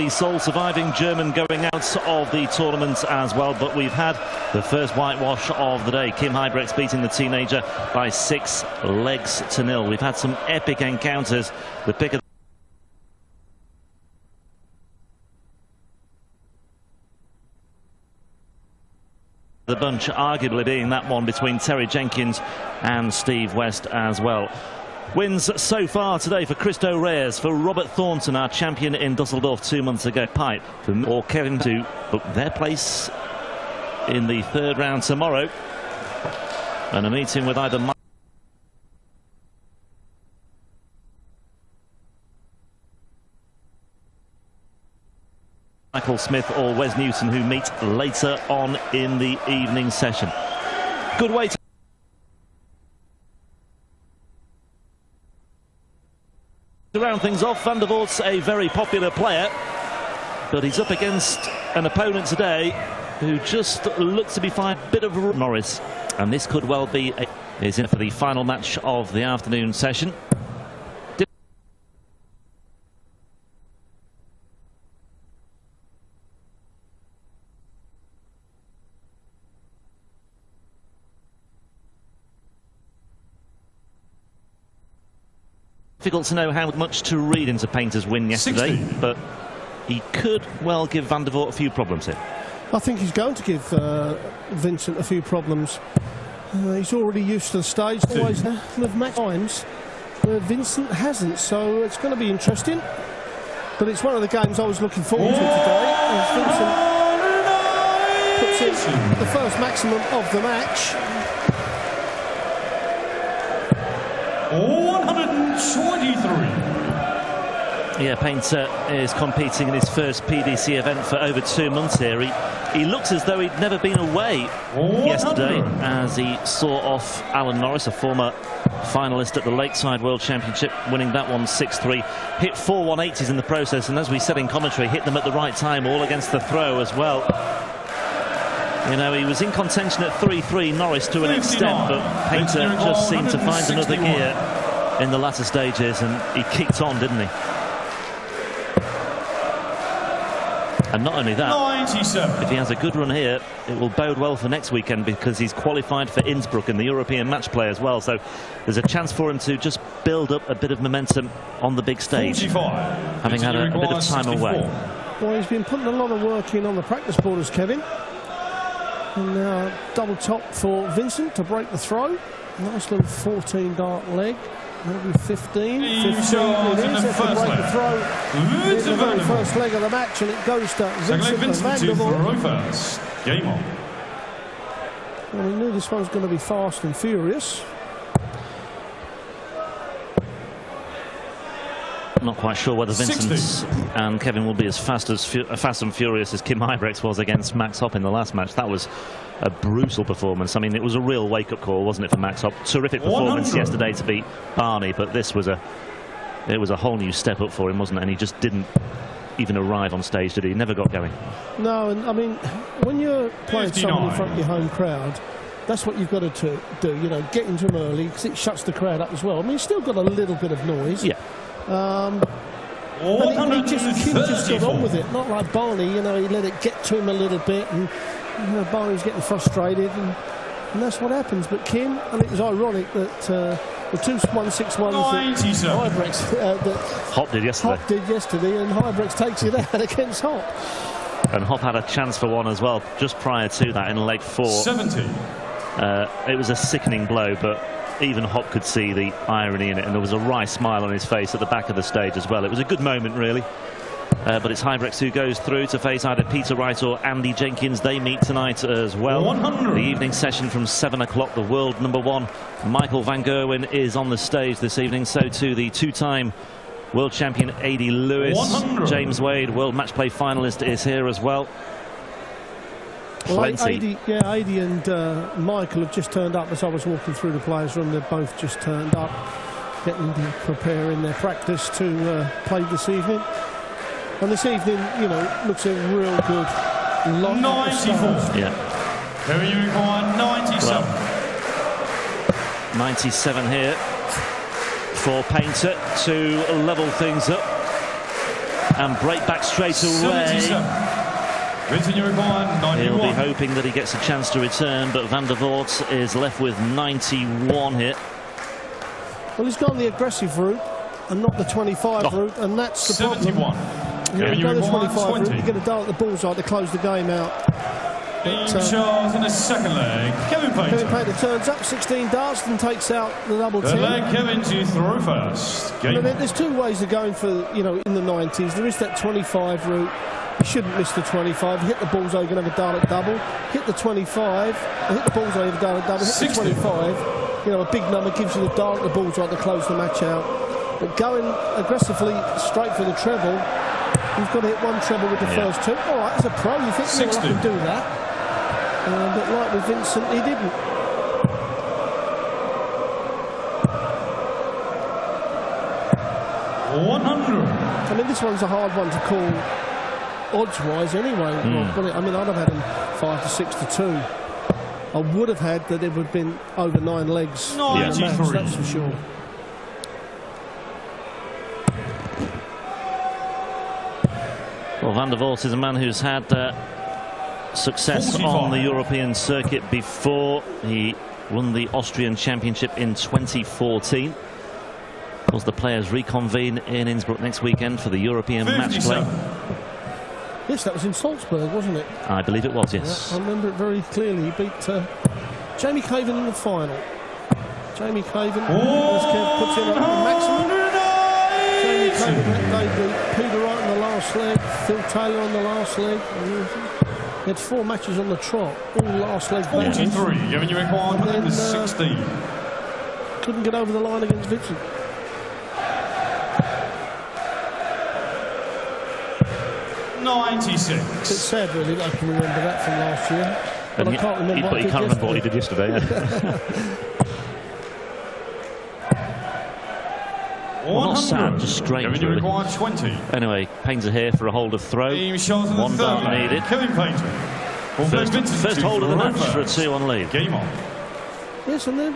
the sole surviving German going out of the tournament as well. But we've had the first whitewash of the day. Kim Huybrechts beating the teenager by 6 legs to 0. We've had some epic encounters. The pick of the bunch arguably being that one between Terry Jenkins and Steve West as well. Wins so far today for Christo Reyes, for Robert Thornton, our champion in Dusseldorf 2 months ago. Pipe or Kevin to book their place in the third round tomorrow, and a meeting with either Michael Smith or Wes Newton, who meet later on in the evening session. Good way to round things off. Van der Voort's a very popular player, but he's up against an opponent today who just looks to be fine. Bit of Norris, and this could well be is in for the final match of the afternoon session. Difficult to know how much to read into Painter's win yesterday, 60. But he could well give Van der Voort a few problems here. I think he's going to give Vincent a few problems. He's already used to the stage, always with match times where Vincent hasn't, so it's going to be interesting. But it's one of the games I was looking forward to today, as Vincent puts in the first maximum of the match. 123. Yeah, Painter is competing in his first PDC event for over 2 months here. He looks as though he'd never been away yesterday as he saw off Alan Norris, a former finalist at the Lakeside World Championship, winning that one 6-3. Hit 4 180s in the process, and as we said in commentary, hit them at the right time, all against the throw as well. You know, he was in contention at 3-3, Norris to an extent, but Painter just seemed to find another gear in the latter stages, and he kicked on, didn't he? And not only that, 97. If he has a good run here, it will bode well for next weekend, because he's qualified for Innsbruck in the European match play as well. So there's a chance for him to just build up a bit of momentum on the big stage, 45. having had a bit of time 64. away. Well, he's been putting a lot of work in on the practice borders, Kevin. And now double top for Vincent to break the throw. Nice little 14 dart leg. Maybe 15. 15 it is. They have to break the throw in the very first leg of the match, and it goes to Vincent Van der Voort. Game on. Well, we knew this one was going to be fast and furious. Not quite sure whether Vincent 60. and Kevin will be as fast and furious as Kim Huybrechts was against Max Hopp in the last match. That was a brutal performance. I mean, it was a real wake-up call, wasn't it, for Max Hopp? Terrific performance 100. yesterday to beat Barney, but this was a whole new step up for him, wasn't it? And he just didn't even arrive on stage, did he? He never got going. No, and I mean, when you're playing 59. someone in front of your home crowd, that's what you've got to do. You know, get into them early, because it shuts the crowd up as well. I mean, he's still got a little bit of noise. Yeah. And he just got on with it, not like Barney. You know, he let it get to him a little bit, and you know, Barney's getting frustrated, and that's what happens. But Kim, and it was ironic that the 2 161s that Hopp did yesterday, and Huybrechts takes it out against Hopp. And Hopp had a chance for one as well just prior to that in leg 4. 70. It was a sickening blow, but even Hopp could see the irony in it, and there was a wry smile on his face at the back of the stage as well. It was a good moment, really. But it's Huybrechts who goes through to face either Peter Wright or Andy Jenkins. They meet tonight as well. 100. The evening session from 7 o'clock. The world #1, Michael van Gerwen, is on the stage this evening. So too the 2-time world champion A.D. Lewis. 100. James Wade, world match play finalist, is here as well. Plenty. Well, AD and Michael have just turned up as I was walking through the players' room. They've both just turned up, getting to preparing their practice to play this evening. And this evening, you know, looks a real good lot. 94. Yeah. Very required 97. Well, 97 here for Painter to level things up. and break back straight away. 77. Vincent, you require 91. He'll be hoping that he gets a chance to return, but Van der Voort is left with 91 here. Well, he's gone the aggressive route and not the 25 route, and that's the 71. problem. You go the 25 route, you get a dart at the bullseye to close the game out. Charles in the second leg. Kevin Painter turns up 16 darts and takes out the double the 10. leg Kevin to throw first. There's two ways of going for, in the 90s. There is that 25 route. You shouldn't miss the 25. Hit the bullseye, you're going to have a dart at double. Hit the 25, hit the bullseye, you have a dart at double. Hit 60. the 25, a big number gives you the dart at the bullseye to close the match out. But going aggressively straight for the treble, you've got to hit one treble with the first two. All right, as a pro, you think, I can do that. But like with Vincent, he didn't. This one's a hard one to call odds-wise anyway. Rob, I'd have had him 5 to 6 to 2. I would have had that it would have been over 9 legs in the match, that's for sure. Well, Van der Voort is a man who's had success 45. on the European circuit before. He won the Austrian Championship in 2014. Of course, the players reconvene in Innsbruck next weekend for the European match play. Yes, that was in Salzburg, wasn't it? I believe it was, yes. Yeah, I remember it very clearly. He beat Jamie Caven in the final. Jamie Caven puts in a maximum. Jamie Caven that day beat Peter Wright on the last leg, Phil Taylor on the last leg. He had 4 matches on the trot, all last leg battles. 43, giving you required 116. Couldn't get over the line against Vincent. 96. It's sad, really, that I can remember that from last year. But I can't remember what he can't remember what he did yesterday. Well, not sad, just strange, really. 20. Anyway, Painter here for a hold of throw. 1 dart needed. Kevin Painter. First hold of the match for a 2-1 lead. Game on. Yes, and then,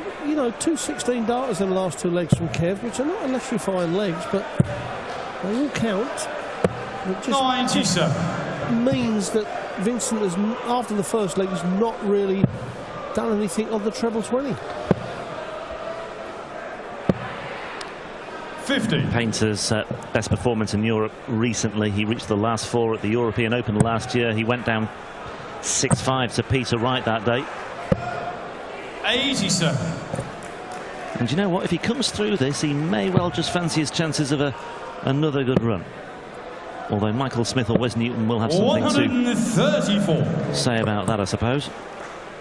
2 16 darters in the last 2 legs from Kev, which are not electrifying fine legs, but they all count. It just 97. Means that Vincent has, after the first leg, has not really done anything on the treble 20. 50. Painter's best performance in Europe recently. He reached the last 4 at the European Open last year. He went down 6-5 to Peter Wright that day. 87. And you know what? If he comes through this, he may well just fancy his chances of another good run. Although Michael Smith or Wes Newton will have something to say about that, I suppose.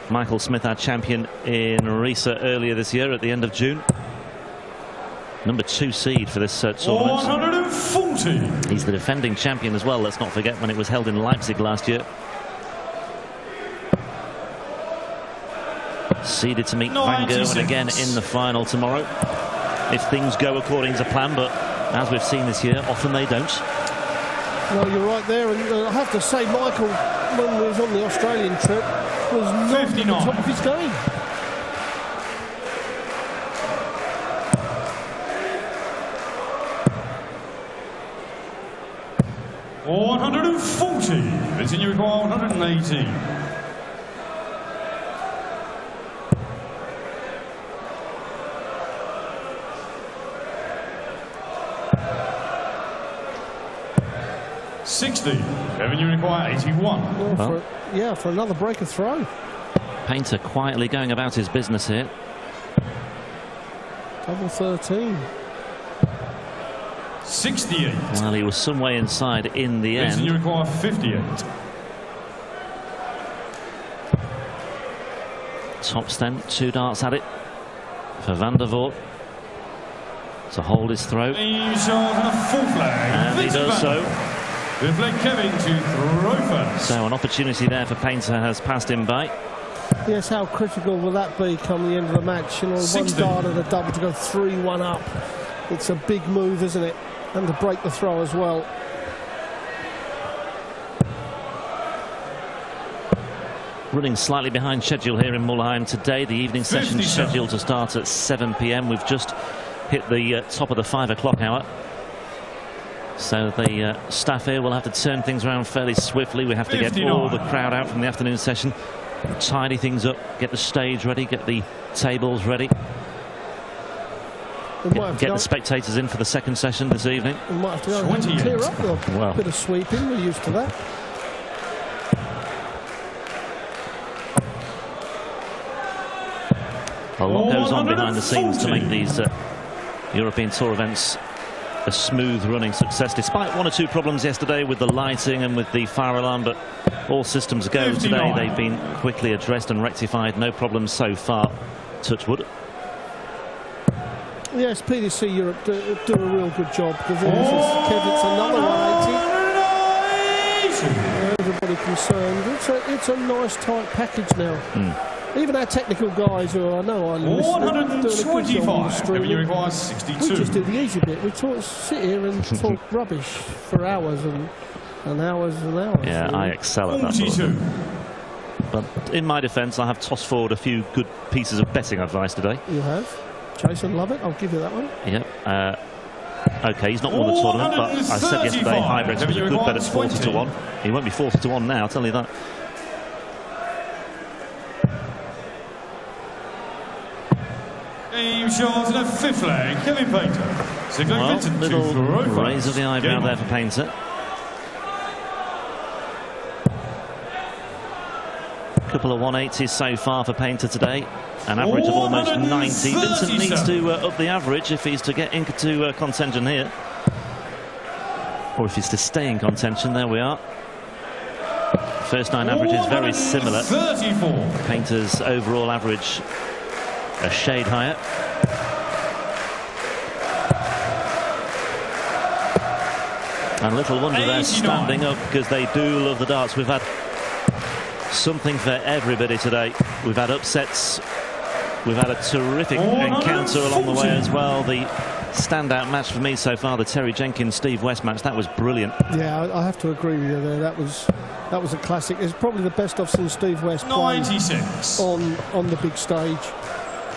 Michael Smith, our champion in Riesa earlier this year at the end of June. Number 2 seed for this tournament. 140. He's the defending champion as well, let's not forget, when it was held in Leipzig last year. Seeded to meet Van Gerwen again in the final tomorrow, if things go according to plan, but as we've seen this year, often they don't. Well, you're right there, and I have to say, Michael, when he was on the Australian trip, was not 59. At the top of his game. $140. It's in your require 180. $60. Revenue require 81. Well, for another break of throw. Painter quietly going about his business here. Double 13. 68. Well, he was some way inside in the end. You require 58. Top stand, 2 darts at it for Van der Voort to hold his throw. And he does so. The flag Kevin to throw first. So an opportunity there for Painter has passed him by. Yes, how critical will that be come the end of the match? 1 dart and a double to go 3-1 up. It's a big move, isn't it? And to break the throw as well. Running slightly behind schedule here in Mulheim today. The evening session scheduled to start at 7 p.m. We've just hit the top of the 5 o'clock hour. So the staff here will have to turn things around fairly swiftly. We have to get all the crowd out from the afternoon session, tidy things up, get the stage ready, get the tables ready, get the spectators in for the second session this evening. We might have to go and clear up a bit of sweeping. We're used to that. A lot goes on behind the scenes to make these European Tour events a smooth running success, despite one or two problems yesterday with the lighting and with the fire alarm, but all systems go today. They've been quickly addressed and rectified. No problems so far, touch wood. Yes, PDC Europe do a real good job. It's another 180. Everybody concerned. It's a nice tight package now. Even our technical guys, who I know are doing a good job on the stream. We just do the easy bit. We sit here and talk rubbish for hours and hours and hours. Yeah, I excel at that. But in my defence, I have tossed forward a few good pieces of betting advice today. You have? Jason, love it. I'll give you that one. Yep. OK, he's not won the tournament, but I said yesterday Hybrex was a good bet at 40 to 1. He won't be 40 to 1 now, I'll tell you that. Game shot in a fifth leg, Kevin Painter. Well, little raise of the eyebrow there for Painter. Couple of 180s so far for Painter today. An average of almost 90. Vincent needs to up the average if he's to get into contention here. Or if he's to stay in contention. There we are. First 9 averages very similar. 34. Painter's overall average a shade higher. And little wonder they're standing up, because they do love the darts. We've had something for everybody today. We've had upsets. We've had a terrific encounter along the way as well. The standout match for me so far, the Terry Jenkins-Steve West match, that was brilliant. Yeah, I have to agree with you there. That was a classic. It's probably the best I've seen Steve West play 96 on the big stage.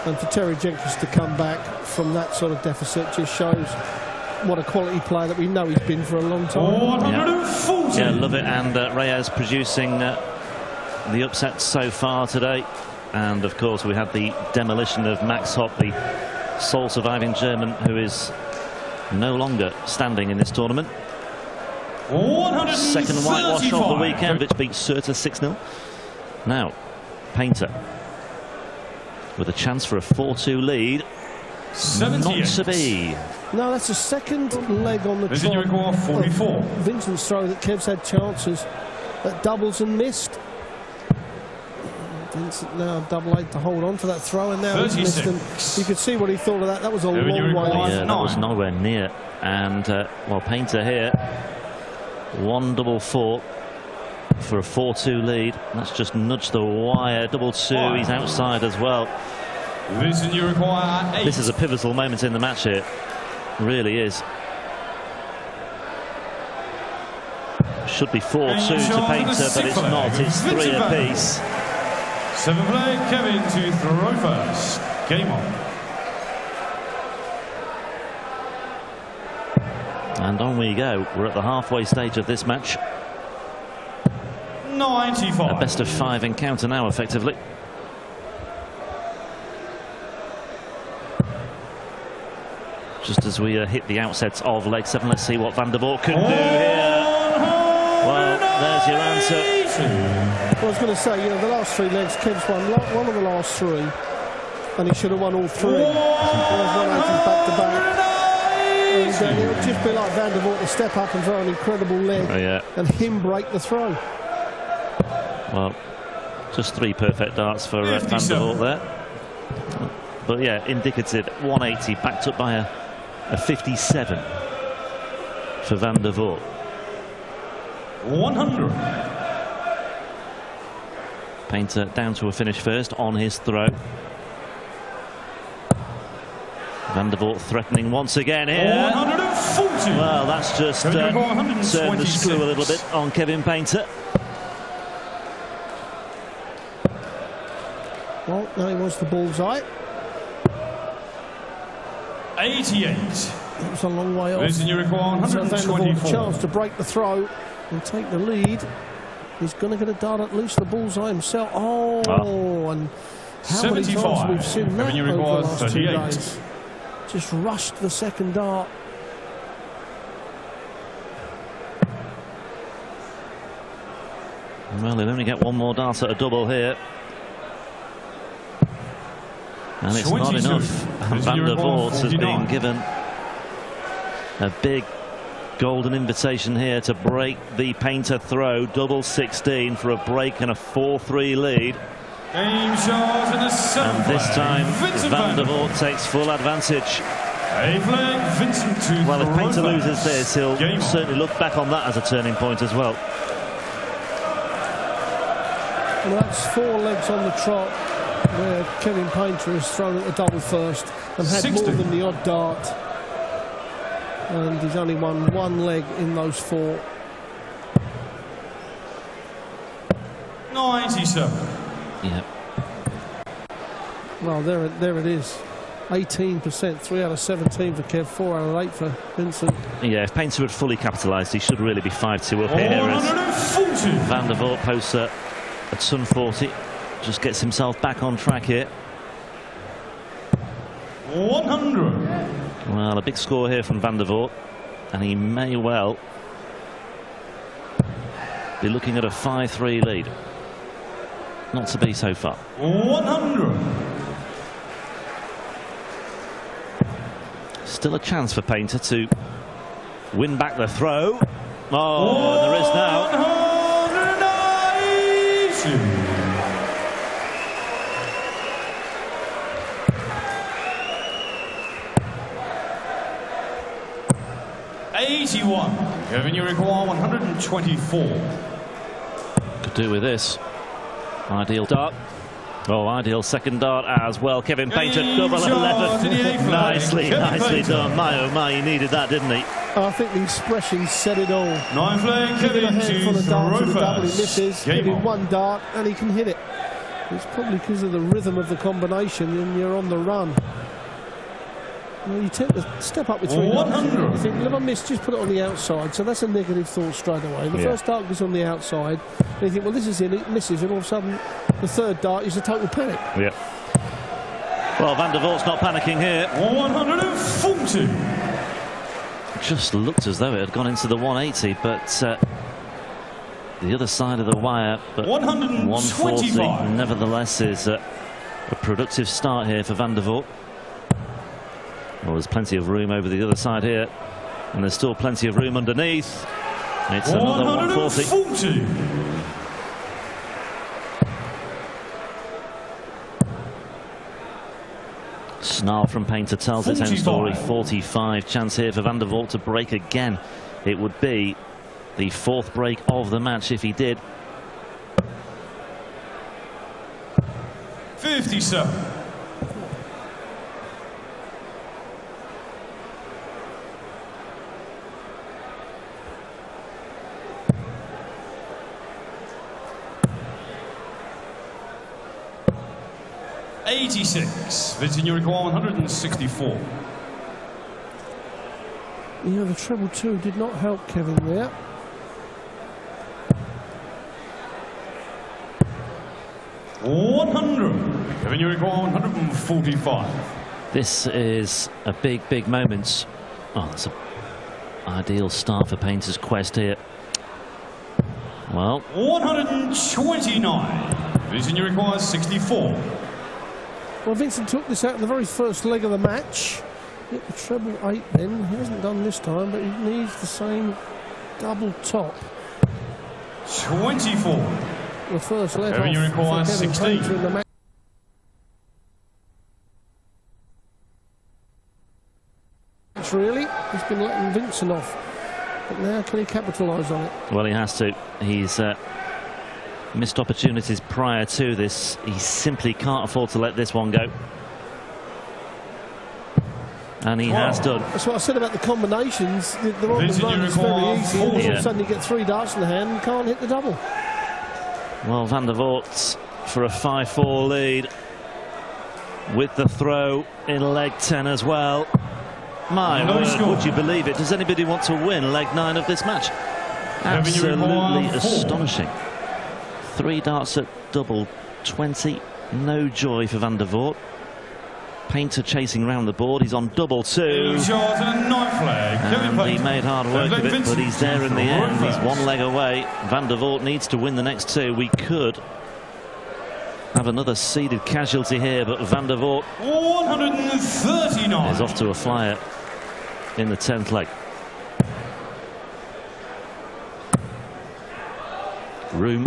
And for Terry Jenkins to come back from that sort of deficit just shows what a quality player that we know he's been for a long time. Yeah, love it. And Reyes producing the upsets so far today. And of course we had the demolition of Max Hopp, the sole surviving German, who is no longer standing in this tournament. Second whitewash of the weekend, which beat Surta 6-0. Now, Painter with a chance for a 4-2 lead. 78. Not to be. No, that's a second leg on the top. 44. Vincent's throw that Kev's had chances at doubles and missed. Vincent now double 8 to hold on to that throw, and now he's missed them. You could see what he thought of that. That was a long way off. Yeah, that was nowhere near. And well, Painter here, 1 double 4 for a 4-2 lead. That's just nudged the wire. Double 2, he's outside as well. Listen, you require 8. This is a pivotal moment in the match here. Really is. Should be 4-2 to Painter, but it's not. It's 3 apiece. 7 play, Kevin to throw first. Game on. And on we go. We're at the halfway stage of this match. 95. A best of 5 encounter now, effectively. Just as we hit the outsets of leg 7, let's see what Van der Voort can do here. Well, there's your answer. Well, I was going to say, the last 3 legs, Kev's won one of the last 3, and he should have won all 3. There's 180s back to back. And it would just be like Van der Voort to step up and throw an incredible leg, and him break the throw. Well, just 3 perfect darts for Van der Voort there. But yeah, indicative 180 backed up by a 57 for Van der Voort. 100. Painter down to a finish first on his throw. Van der Voort threatening once again here. 140. Well, that's just turned the screw a little bit on Kevin Painter. Well, now he wants the bullseye. 88. That was a long way off. Vincent, you require So Van der Voort 124. a chance to break the throw and take the lead. He's going to get a dart at least the bullseye himself. And how many 75. times we've seen that Kevin, over you the require last 2 38. days. Just rushed the second dart. Well, they'll only get one more dart at a double here. And it's 22. not enough. And Van der Voort has been given a big golden invitation here to break the Painter throw. Double 16 for a break and a 4-3 lead. Game shot in the seventh And this flag. time, Vincent Van der Voort takes full advantage. A flag, Vincent to Well, if throw Painter back. loses this, he'll Game on. certainly look back on that as a turning point as well. Well, that's 4 legs on the trot where Kevin Painter has thrown at the double first and had 60. more than the odd dart. And he's only won 1 leg in those 4. 97. Yeah. Well, there it is. 18%, 3 out of 17 for Kev, 4 out of 8 for Vincent. Yeah, if Painter had fully capitalised, he should really be 5-2 up here. As 140. Van der Voort posts a ton 40, just gets himself back on track here. 100. Well, a big score here from Van der Voort, and he may well be looking at a 5-3 lead. Not to be so far. 100. Still a chance for Painter to win back the throw. Oh, there is now. 190. 81. Kevin, you require 124. Could do with this. Ideal dart. Oh, ideal second dart as well. Kevin Painter, double 11. Nicely done. My, oh my, he needed that, didn't he? I think the expression said it all. 9 flag, Give him a Kevin handful to of darts throw at the double, he first. misses. Game Give him on. 1 dart and he can hit it. It's probably because of the rhythm of the combination and you're on the run. Well, you tend to step up with 3 darts. 100. You think, well, if I miss, just put it on the outside. So that's a negative thought straight away. The first dart goes on the outside. And you think, well, this is in, it misses, and all of a sudden the third dart is a total panic. Yeah. Well, Van der Voort's not panicking here. 140. Just looked as though it had gone into the 180, but the other side of the wire. But 140 125. nevertheless is a productive start here for Van der Voort. Well, there's plenty of room over the other side here, and there's still plenty of room underneath. It's another 140. 140. Snarl from Painter tells its own story. 45. Chance here for Van der Voort to break again. It would be the 4th break of the match if he did. 57. Vincent, you require 164. You know, the treble 2 did not help Kevin there. Kevin, you require 145. This is a big moment. Oh, that's an ideal start for Painter's quest here. Well, 129. Vincent, you require 64. Well, Vincent took this out in the very first leg of the match. Hit the treble 8 then. He hasn't done this time, but he needs the same double top. 24. The first leg Kevin, you off require for Kevin 16. Painter in the match. Really, he's been letting Vincent off. But now can he capitalise on it? well, he has to. He's missed opportunities prior to this. He simply can't afford to let this one go. And he has done. That's what I said about the combinations. They're on the Vincent, run, you it's very require easy. And all of 40. a sudden you get 3 darts in the hand and can't hit the double. Well, Van der Voort for a 5-4 lead with the throw in leg 10 as well. My word, would you believe it? Does anybody want to win leg 9 of this match? Absolutely astonishing. 3 darts at double 20. No joy for Van der Voort. Painter chasing round the board. He's on double 2. And he made hard work of it, but he's there in the end. He's 1 leg away. Van der Voort needs to win the next 2. We could have another seeded casualty here, but Van der Voort 139 is off to a flyer in the 10th leg. Room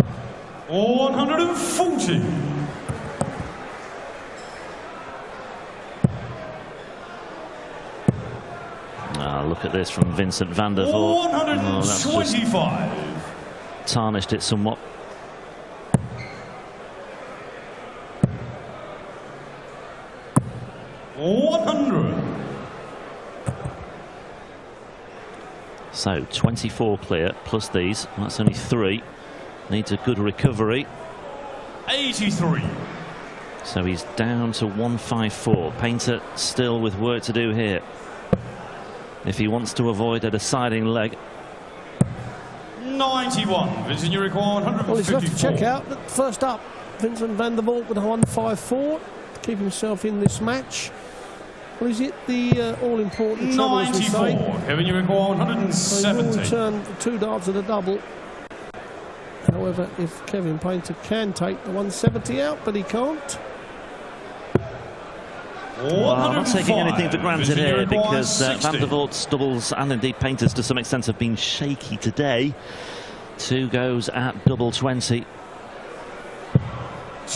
140. Look at this from Vincent van der Voort. 125. Tarnished it somewhat. So 24 clear plus these. That's only 3. Needs a good recovery. 83. So he's down to 154. Painter still with work to do here if he wants to avoid a deciding leg. 91. Vincent, you require 154. Well, he's left to check out. First up, Vincent van der Voort with a 154 to keep himself in this match. Well, he's hit the all-important treble, as we say. 94. Kevin, you require 170. So he will return for 2 darts at a double. However, if Kevin Painter can take the 170 out, but he can't. Well, I'm not taking anything for granted here, because Van der Voort's doubles and indeed Painter's to some extent have been shaky today. 2 goes at double 20.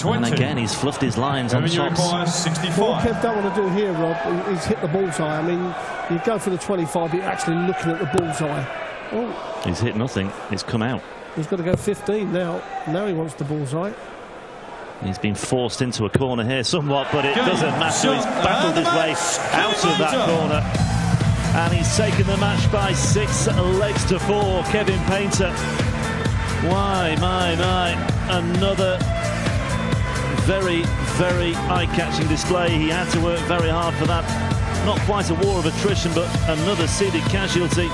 And again, he's fluffed his lines on tops. What Kev don't want to do here, Rob, is hit the bullseye. I mean, you go for the 25, but you're actually looking at the bullseye. Oh. He's hit nothing. It's come out. He's got to go 15 now. Now he wants the bullseye. He's been forced into a corner here somewhat, but it doesn't matter. He's battled his way out of that corner. And he's taken the match by 6 legs to 4. Kevin Painter. My. Another very, very eye-catching display. He had to work very hard for that. Not quite a war of attrition, but another seeded casualty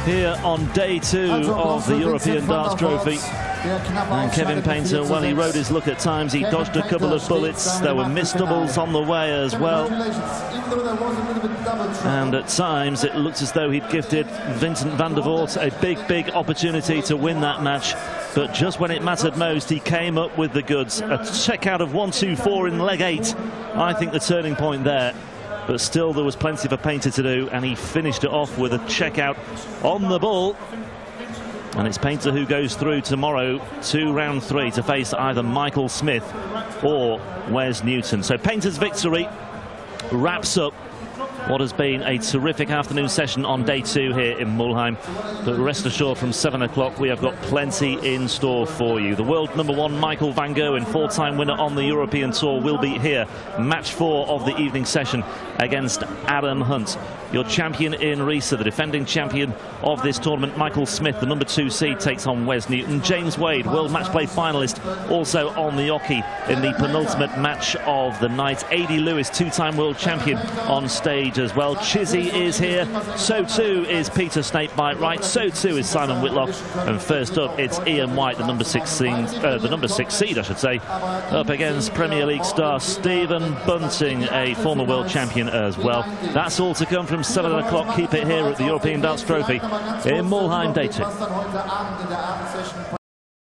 here on day 2 of the European Darts Trophy. And Kevin Painter, well, he rode his luck at times. He dodged a couple of bullets. There were missed doubles on the way as well. And at times it looked as though he'd gifted Vincent van der Voort a big opportunity to win that match. But just when it mattered most, he came up with the goods. A check out of 1-2-4 in leg 8. I think the turning point there. But still, there was plenty for Painter to do, and he finished it off with a check out on the ball. And it's Painter who goes through tomorrow to round 3 to face either Michael Smith or Wes Newton. So Painter's victory wraps up what has been a terrific afternoon session on day 2 here in Mulheim. But rest assured, from 7 o'clock we have got plenty in store for you. The world #1 Michael van Gerwen, 4-time winner on the European Tour, will be here. Match 4 of the evening session against Adam Hunt. Your champion in Risa, the defending champion of this tournament, Michael Smith, the #2 seed, takes on Wes Newton. James Wade, World Match Play finalist, also on the oche in the penultimate match of the night. A.D. Lewis, 2-time world champion, on stage as well. Chizzy is here. So too is Peter Snakebite Wright. So too is Simon Whitlock. And first up, it's Ian White, the #6 seed, I should say, up against Premier League star Stephen Bunting, a former world champion as well. That's all to come from 7 o'clock. Keep it here at the European Darts Trophy in Mulheim, day 2.